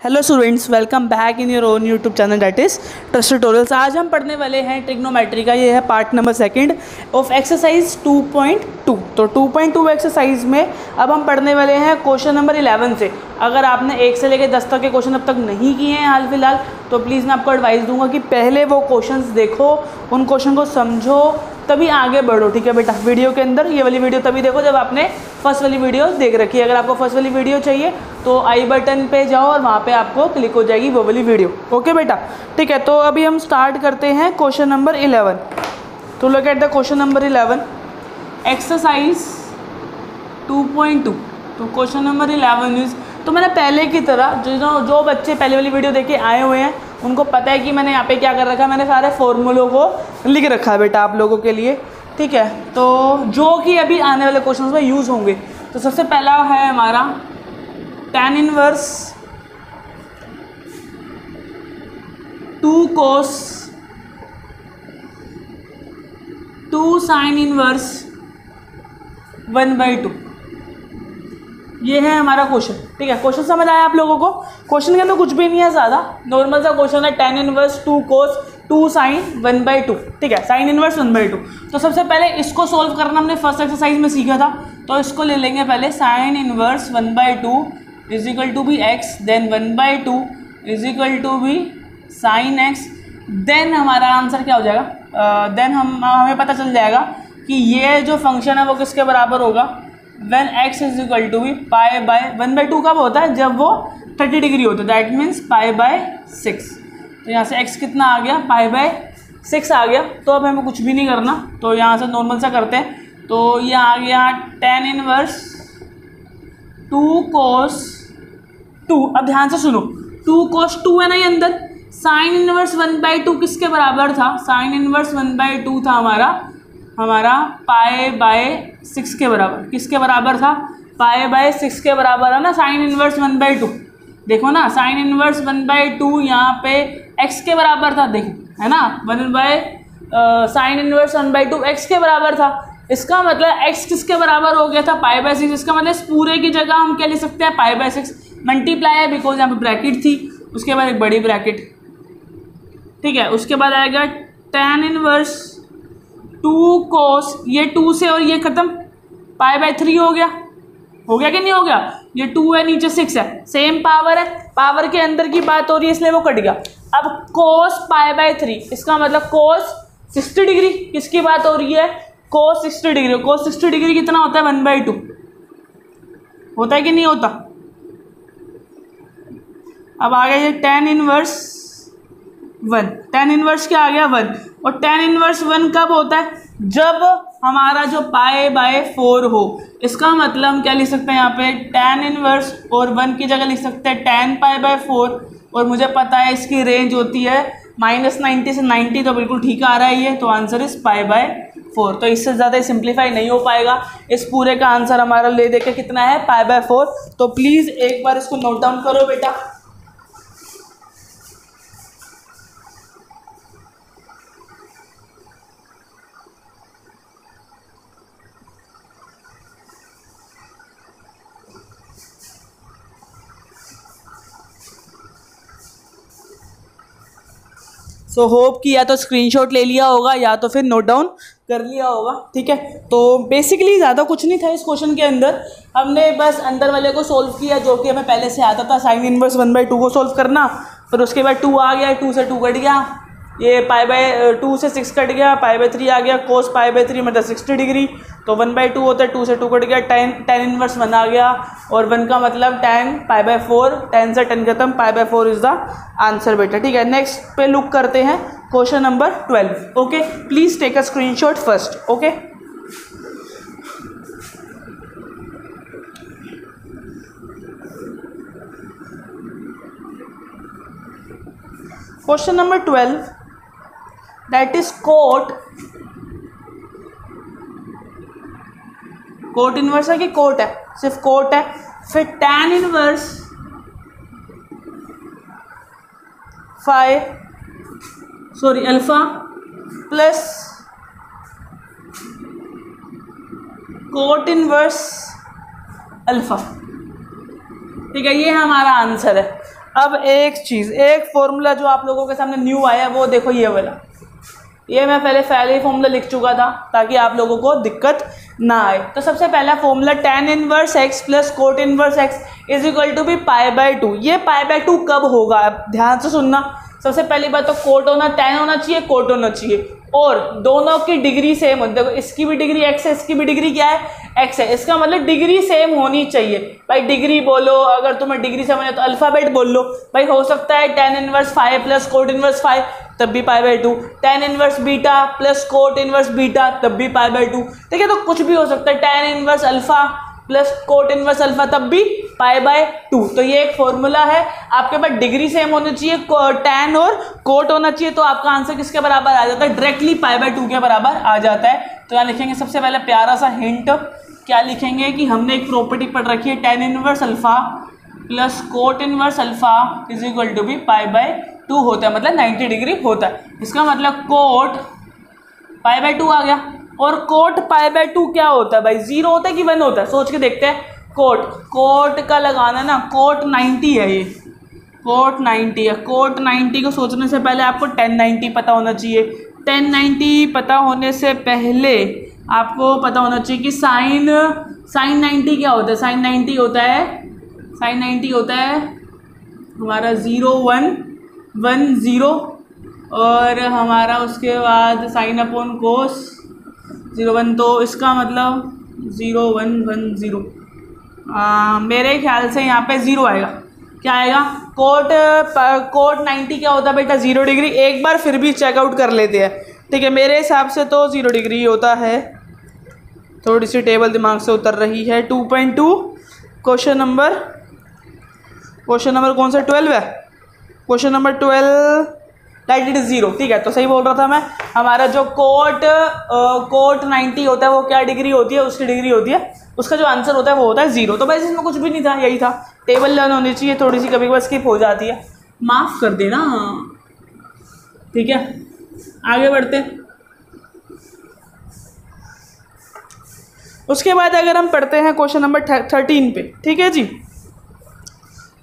Hello students, welcome back in your own YouTube channel that is trust tutorials. आज हम पढ़ने वाले हैं ट्रिग्नोमेट्री का। ये है पार्ट नंबर 2 ऑफ एक्सरसाइज 2.2। तो 2.2 एक्सरसाइज में अब हम पढ़ने वाले हैं क्वेश्चन नंबर 11 से। अगर आपने 1 से लेकर 10 तक के क्वेश्चन अब तक नहीं किए हैं हाल फिलहाल, तो प्लीज़ मैं आपको एडवाइस दूंगा कि पहले वो क्वेश्चंस देखो, उन क्वेश्चन को समझो, तभी आगे बढ़ो। ठीक है बेटा, वीडियो के अंदर ये वाली वीडियो तभी देखो जब आपने फर्स्ट वाली वीडियो देख रखी है। अगर आपको फर्स्ट वाली वीडियो चाहिए तो आई बटन पे जाओ और वहाँ पे आपको क्लिक हो जाएगी वो वाली वीडियो। ओके बेटा, ठीक है। तो अभी हम स्टार्ट करते हैं क्वेश्चन नंबर 11। तो look at the question number 11, exercise 2.2। तो क्वेश्चन नंबर 11 इज, तो मैंने पहले की तरह जो बच्चे पहले वाली वीडियो देख के आए हुए हैं उनको पता है कि मैंने यहाँ पे क्या कर रखा है, मैंने सारे फॉर्मूलों को लिख रखा है बेटा आप लोगों के लिए। ठीक है, तो जो कि अभी आने वाले क्वेश्चन में यूज़ होंगे। तो सबसे पहला है हमारा tan inverse 2 cos 2 sin inverse 1/2। ये है हमारा क्वेश्चन। ठीक है, क्वेश्चन समझ आया आप लोगों को? क्वेश्चन के अंदर कुछ भी नहीं है ज़्यादा, नॉर्मल सा क्वेश्चन है। tan inverse 2 cos 2 sin 1/2। ठीक है, साइन इनवर्स 1/2। तो सबसे पहले इसको सॉल्व करना हमने फर्स्ट एक्सरसाइज में सीखा था, तो इसको ले लेंगे पहले। Sine inverse 1/2 is equal to be X, then 1/2 is equal to be sine X. Then हमारा आंसर क्या हो जाएगा? देन हमें पता चल जाएगा कि ये जो फंक्शन है वो किसके बराबर होगा, when x is equal to be pi by 1/2। कब होता है? जब वो 30 डिग्री होता है, दैट मीन्स पाई बाय 6। तो यहाँ से x कितना आ गया? पाई बाय 6 आ गया। तो अब हमें कुछ भी नहीं करना, तो यहाँ से नॉर्मल सा करते हैं। तो ये आ गया tan इनवर्स 2 cos 2। अब ध्यान से सुनो, 2 cos 2 है ना ये अंदर। साइन इनवर्स 1/2 किसके बराबर था? साइन इनवर्स 1/2 था हमारा पाई बाय 6 के बराबर। किसके बराबर था? पाई बाय 6 के बराबर है ना साइन इनवर्स 1/2। देखो ना, साइन इनवर्स 1/2 यहाँ पे x के बराबर था, देखो है ना, 1 साइन इनवर्स 1/2 x के बराबर था। इसका मतलब x किसके बराबर हो गया था? Pi by 6। इसका मतलब इस पूरे की जगह हम क्या लिख सकते हैं? पाई बाय 6 मल्टीप्लाई है, बिकॉज यहाँ पे ब्रैकेट थी, उसके बाद एक बड़ी ब्रैकेट। ठीक है, उसके बाद आएगा tan इनवर्स 2 cos, ये 2 से और ये खत्म, पाई बाय 3 हो गया कि नहीं हो गया? ये 2 है, नीचे 6 है, सेम पावर है, पावर के अंदर की बात हो रही है इसलिए वो कट गया। अब cos पाई बाय 3, इसका मतलब cos 60 डिग्री। किसकी बात हो रही है? cos 60 degree. cos 60 डिग्री कितना होता है? 1/2 होता है कि नहीं होता? अब आ गया ये tan इनवर्स 1। tan इनवर्स क्या आ गया? 1। और tan इनवर्स 1 कब होता है? जब हमारा जो पाई बाय 4 हो। इसका मतलब हम क्या लिख सकते हैं यहाँ पे? tan इनवर्स और 1 की जगह लिख सकते हैं tan पाई बाय 4। और मुझे पता है इसकी रेंज होती है -90 से 90, तो बिल्कुल ठीक आ रहा है ये। तो आंसर इज पाई बाय 4। तो इससे ज़्यादा सिंप्लीफाई नहीं हो पाएगा। इस पूरे का आंसर हमारा ले दे के कितना है? पाई बाय 4। तो प्लीज़ एक बार इसको नोट डाउन करो बेटा। सो होप कि या तो स्क्रीनशॉट ले लिया होगा या तो फिर नोट डाउन कर लिया होगा। ठीक है, तो बेसिकली ज़्यादा कुछ नहीं था इस क्वेश्चन के अंदर। हमने बस अंदर वाले को सोल्व किया जो कि हमें पहले से आता था, साइन इनवर्स 1/2 को सोल्व करना। फिर उसके बाद 2 आ गया, 2 से 2 कट गया, ये पाई बाय 2 से 6 कट गया, पाई बाय 3 आ गया, कोस पाई बाय 3 मतलब 60 डिग्री। तो 1/2 होता है, 2 से 2 कट गया, tan इनवर्स 1 आ गया। और 1 का मतलब tan पाई बाय 4, tan से 10 खत्म, pi by 4 is the answer बेटा। ठीक है, नेक्स्ट पे लुक करते हैं question number 12। Okay, please take a screenshot first. Okay, question number 12, that is cot inverse है कि कोट है? सिर्फ कोट है। फिर tan inverse 5 alpha plus cot inverse alpha. ठीक है, ये हमारा आंसर है। अब एक चीज़, एक फॉर्मूला जो आप लोगों के सामने न्यू आया वो देखो, ये वाला, ये मैं पहले ही फॉर्मूला लिख चुका था ताकि आप लोगों को दिक्कत ना आए। तो सबसे पहला formula tan inverse x plus cot inverse x is equal to be π/2। ये π/2 कब होगा, आप ध्यान से सुनना। सबसे पहली बात तो कोट होना, tan होना चाहिए, कोट होना चाहिए, और दोनों की डिग्री सेम हो। देखो इसकी भी डिग्री x है, इसकी भी डिग्री क्या है, x है। इसका मतलब डिग्री सेम होनी चाहिए। भाई डिग्री बोलो, अगर तुम्हें डिग्री सेम है तो अल्फ़ाबेट बोल लो। भाई हो सकता है tan inverse 5 plus cot inverse 5 तब भी π/2, tan inverse beta plus cot inverse beta तब भी π/2। ठीक है, तो कुछ भी हो सकता है, tan inverse alpha plus cot inverse alpha तब भी π/2। तो ये एक फॉर्मूला है। आपके पास डिग्री सेम होनी चाहिए, tan और कोट होना चाहिए, तो आपका आंसर किसके बराबर आ जाता है, डायरेक्टली π/2 के बराबर आ जाता है। तो यहाँ लिखेंगे सबसे पहले प्यारा सा हिंट, क्या लिखेंगे कि हमने एक प्रॉपर्टी पढ़ रखी है, tan inverse alpha plus cot inverse alpha is equal to भी π/2 होता है, मतलब 90 डिग्री होता है। इसका मतलब कोट π/2 आ गया। और कोट π/2 क्या होता है भाई, 0 होता है कि 1 होता है, सोच के देखते हैं। कोट का लगाना ना, कोट 90 है, ये कोट 90 है। कोट 90 को सोचने से पहले आपको tan 90 पता होना चाहिए। tan 90 पता होने से पहले आपको पता होना चाहिए कि साइन 90 क्या होता है। साइन 90 होता है हमारा 0 1 1 0, और हमारा उसके बाद साइन अपॉन कोस 0 1, तो इसका मतलब 0 1 1 0। मेरे ख्याल से यहाँ पे 0 आएगा। क्या आएगा, कोट 90 क्या होता है बेटा, 0 डिग्री। एक बार फिर भी चेकआउट कर लेते हैं, ठीक है। मेरे हिसाब से तो 0 डिग्री होता है। थोड़ी सी टेबल दिमाग से उतर रही है। 2.2 क्वेश्चन नंबर कौन सा, 12 है। Question number 12 right, it is 0। ठीक है, तो सही बोल रहा था मैं। हमारा जो कोट 90 होता है वो क्या डिग्री होती है, उसकी डिग्री होती है, उसका जो आंसर होता है वो होता है 0। तो बस इसमें कुछ भी नहीं था, यही था। टेबल लर्न होनी चाहिए, थोड़ी सी कभी कभी स्किप हो जाती है, माफ़ कर देना। ठीक है, आगे बढ़ते हैं। उसके बाद अगर हम पढ़ते हैं क्वेश्चन नंबर 13 पे, ठीक है जी।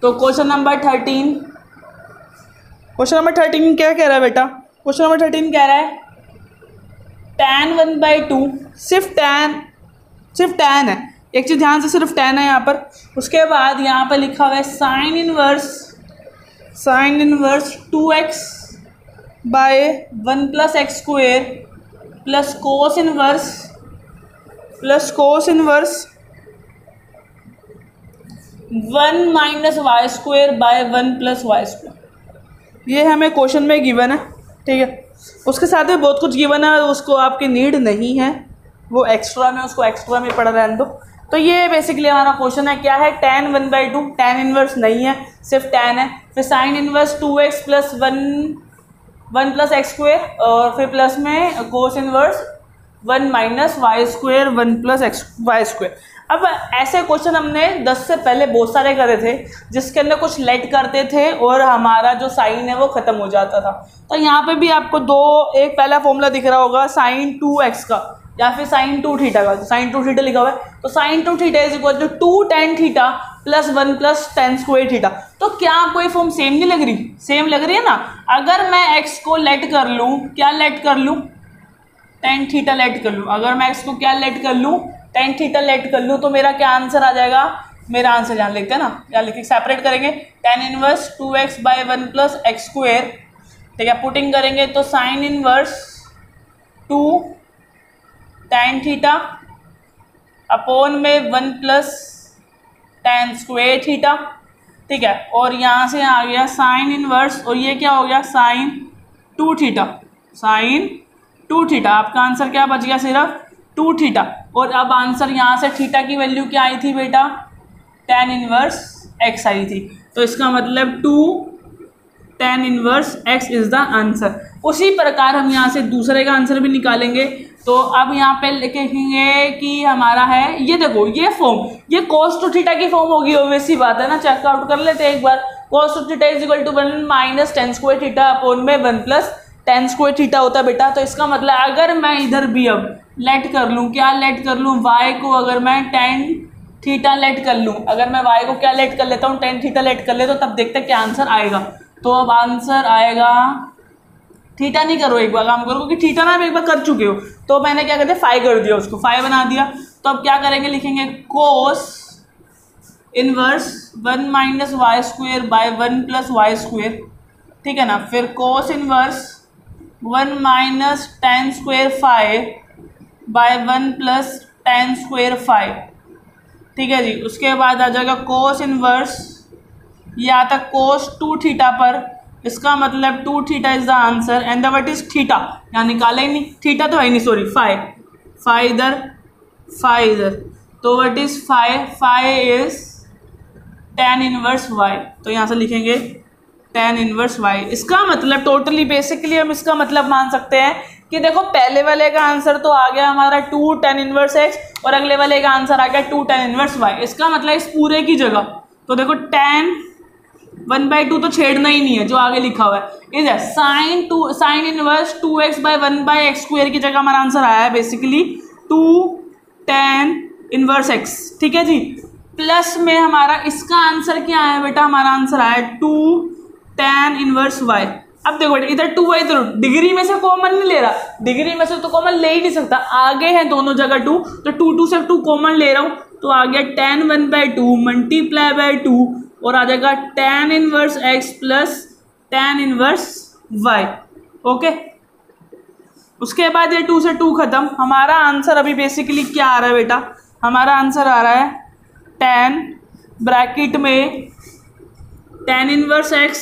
तो क्वेश्चन नंबर 13 क्या कह रहा है बेटा, क्वेश्चन नंबर 13 कह रहा है tan 1/2, सिर्फ tan है, एक चीज़ ध्यान से, सिर्फ tan है यहाँ पर। उसके बाद यहाँ पर लिखा हुआ है sine inverse 2x by 1 plus x square plus cos inverse 1 minus y square by 1 plus y square. ये हमें क्वेश्चन में गिवन है, ठीक है। उसके साथ में बहुत कुछ गिवन है, उसको आपकी नीड नहीं है, वो एक्स्ट्रा में, उसको एक्स्ट्रा में पढ़ रहने दो। तो ये बेसिकली हमारा क्वेश्चन है, क्या है, tan 1/2, tan इनवर्स नहीं है, सिर्फ tan है। फिर sine inverse 2x plus 1 plus x square, और फिर प्लस में cos inverse 1 minus y square 1 plus y square. अब ऐसे क्वेश्चन हमने 10 से पहले बहुत सारे करे थे, जिसके अंदर कुछ लेट करते थे और हमारा जो साइन है वो ख़त्म हो जाता था। तो यहाँ पे भी आपको एक पहला फॉर्मूला दिख रहा होगा साइन 2x का, या फिर साइन 2 थीटा का। साइन 2 थीटा लिखा हुआ है, तो sine 2 theta is equal to 2 tan theta plus 1 plus tan square theta. तो क्या आपको ये फॉर्म सेम नहीं लग रही, सेम लग रही है ना। अगर मैं x को लेट कर लूँ, क्या लेट कर लूँ, tan थीटा लेट कर लूँ। अगर मैं x को क्या लेट कर लूँ, tan थीटा लेट कर लूँ, तो मेरा क्या आंसर आ जाएगा, मेरा आंसर यहाँ लिखते हैं ना, यहाँ लिख के सेपरेट करेंगे। tan inverse 2x by 1 plus x square, ठीक है, पुटिंग करेंगे तो sine inverse 2 tan theta upon में 1 प्लस tan स्क्वेयर थीटा, ठीक है। और यहाँ से आ गया साइन इनवर्स, और ये क्या हो गया, साइन 2 थीटा, साइन 2 थीटा। आपका आंसर क्या बच गया, सिर्फ 2 थीटा। और अब आंसर यहाँ से थीटा की वैल्यू क्या आई थी बेटा, tan इनवर्स x आई थी। तो इसका मतलब 2 tan inverse x is the answer. उसी प्रकार हम यहाँ से दूसरे का आंसर भी निकालेंगे। तो अब यहाँ पे लिखेंगे कि हमारा है, ये देखो ये फॉर्म, ये cos 2 थीटा की फॉर्म होगी, ऑब्वियस सी बात है ना। चेकआउट कर लेते हैं एक बार। cos 2 theta is equal to 1 minus tan square theta upon में 1 प्लस tan स्क्वायर थीटा होता है बेटा। तो इसका मतलब अगर मैं इधर भी अब लेट कर लूँ, क्या लेट कर लूँ, y को अगर मैं tan थीटा लेट कर लूँ, अगर मैं y को क्या लेट कर लेता हूँ, tan थीटा लेट कर ले, तो तब देखते हैं क्या आंसर आएगा। तो अब आंसर आएगा, थीटा नहीं करो, एक बार काम करो क्योंकि थीटा ना आप एक बार कर चुके हो, तो मैंने क्या कर दिया, फाई कर दिया, उसको फाई बना दिया। तो अब क्या करेंगे, लिखेंगे cos inverse 1 minus y square by 1 plus y square, ठीक है ना। फिर cos inverse 1 minus tan square phi by 1 plus tan square phi, ठीक है जी। उसके बाद आ जाएगा कोस इनवर्स, ये आता कोस 2 थीटा पर, इसका मतलब 2 theta is the answer and the what is theta, यहाँ निकाला ही नहीं, थीटा तो है नहीं, सॉरी फाई, फाई इधर, तो what is phi is tan inverse y, तो यहाँ से लिखेंगे tan इनवर्स y। इसका मतलब टोटली बेसिकली हम इसका मतलब मान सकते हैं कि देखो पहले वाले का आंसर तो आ गया हमारा 2 tan इनवर्स x और अगले वाले का आंसर आ गया 2 tan इनवर्स y। इसका मतलब इस पूरे की जगह तो देखो tan 1/2 तो छेड़ना ही नहीं है, जो आगे लिखा हुआ है इधर sign inverse 2x bye 1/x square की जगह हमारा आंसर आया है बेसिकली 2 tan इनवर्स x, ठीक है जी। प्लस में हमारा इसका आंसर क्या आया बेटा, हमारा आंसर आया 2 tan इनवर्स y। अब देखो बेटा इधर 2 है, इधर डिग्री में से कॉमन नहीं ले रहा, डिग्री में से तो कॉमन ले ही नहीं सकता, आगे है दोनों जगह 2, तो 2 से 2 कॉमन ले रहा हूँ, तो आ गया tan 1/2 मल्टीप्लाई बाय 2 और आ जाएगा tan inverse x plus tan inverse y, okay. उसके बाद ये 2 से 2 खत्म, हमारा आंसर अभी बेसिकली क्या आ रहा है बेटा, हमारा आंसर आ रहा है tan ब्रैकेट में tan inverse x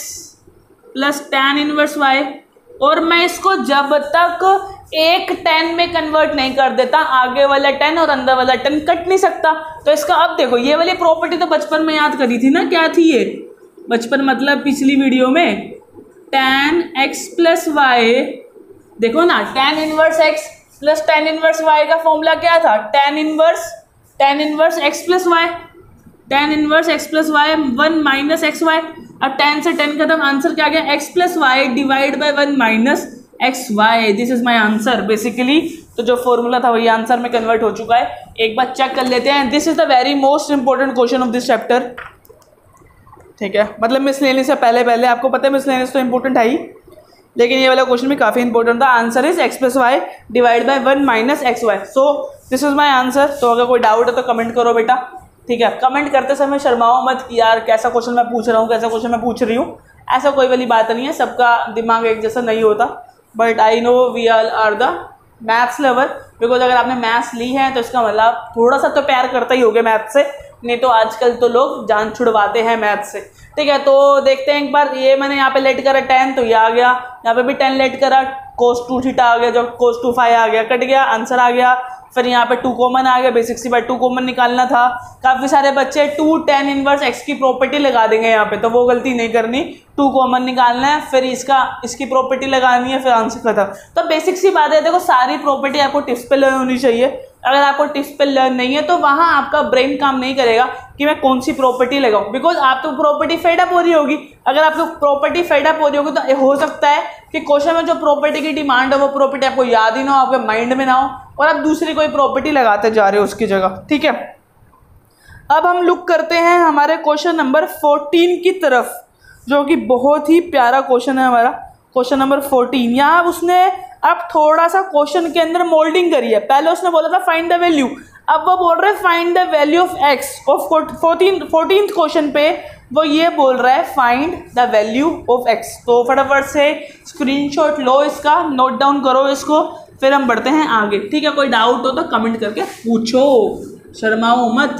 plus tan inverse y, और मैं इसको जब तक एक tan में कन्वर्ट नहीं कर देता आगे वाला tan और अंदर वाला tan कट नहीं सकता। तो इसका अब देखो ये वाली प्रॉपर्टी तो बचपन में याद करी थी ना, क्या थी ये, बचपन मतलब पिछली वीडियो में, tan x प्लस y, देखो ना tan inverse x plus tan inverse y का फॉर्मूला क्या था, tan inverse x plus y, tan inverse x plus y 1 minus x y. अब tan से tan खत्म, आंसर क्या गया, x plus y divide by 1 minus x y, this is my answer basically. तो जो फॉर्मूला था वही आंसर में कन्वर्ट हो चुका है, एक बार चेक कर लेते हैं। This is the very most important question of this chapter, ठीक है, मतलब मिसलेनियस से पहले आपको पता है मिसलेनियस तो इंपॉर्टेंट है ही, लेकिन ये वाला क्वेश्चन भी काफ़ी इंपॉर्टेंट था। Answer is x plus y divide by 1 minus x y, so this is my answer. तो अगर कोई डाउट है तो कमेंट करो बेटा, ठीक है। कमेंट करते समय शर्माओ मत कि यार कैसा क्वेश्चन मैं पूछ रहा हूँ, कैसा क्वेश्चन मैं पूछ रही हूँ, ऐसा कोई वाली बात नहीं है, सबका दिमाग एक जैसा नहीं होता, but I know we are the maths lover, because अगर आपने मैथ्स ली है तो इसका मतलब थोड़ा सा तो प्यार करता ही होगे मैथ्स से, नहीं तो आजकल तो लोग जान छुड़वाते हैं मैथ्स से, ठीक है। तो देखते हैं एक बार, ये मैंने यहाँ पे लेट करा tan, तो ये आ गया, यहाँ पे भी tan लेट करा, cos 2 थीटा आ गया, जो cos 2 फाई आ गया, कट गया, आंसर आ गया। फिर यहाँ पे 2 कॉमन आ गया, बेसिक सी बात 2 कॉमन निकालना था। काफ़ी सारे बच्चे 2 tan इनवर्स x की प्रॉपर्टी लगा देंगे यहाँ पे, तो वो गलती नहीं करनी, 2 कॉमन निकालना है, फिर इसकी प्रॉपर्टी लगानी है, फिर आंसर खत्म। तो बेसिक सी बात है, देखो सारी प्रॉपर्टी आपको टिप्स पे लर्न होनी चाहिए, अगर आपको टिप्स पे लर्न नहीं है तो वहाँ आपका ब्रेन काम नहीं करेगा कि मैं कौन सी प्रॉपर्टी लगाऊं, बिकॉज आप तो प्रॉपर्टी फेड अप हो रही होगी। अगर आपको प्रॉपर्टी फेड अप हो रही होगी तो हो सकता है कि क्वेश्चन में जो प्रॉपर्टी की डिमांड है वो प्रॉपर्टी आपको याद ही ना हो, आपके माइंड में ना हो, और आप दूसरी कोई प्रॉपर्टी लगाते जा रहे हो उसकी जगह, ठीक है। अब हम लुक करते हैं हमारे क्वेश्चन नंबर 14 की तरफ, जो कि बहुत ही प्यारा क्वेश्चन है हमारा, क्वेश्चन नंबर 14। यहाँ उसने अब थोड़ा सा क्वेश्चन के अंदर मोल्डिंग करी है। पहले उसने बोला था फाइंड द वैल्यू, अब वो बोल रहा है find the value of x, of 14th question पे वो ये बोल रहा है find the value of x. तो फटाफट से स्क्रीनशॉट लो इसका, नोट डाउन करो इसको, फिर हम बढ़ते हैं आगे, ठीक है। कोई डाउट हो तो कमेंट करके पूछो, शर्माओ मत।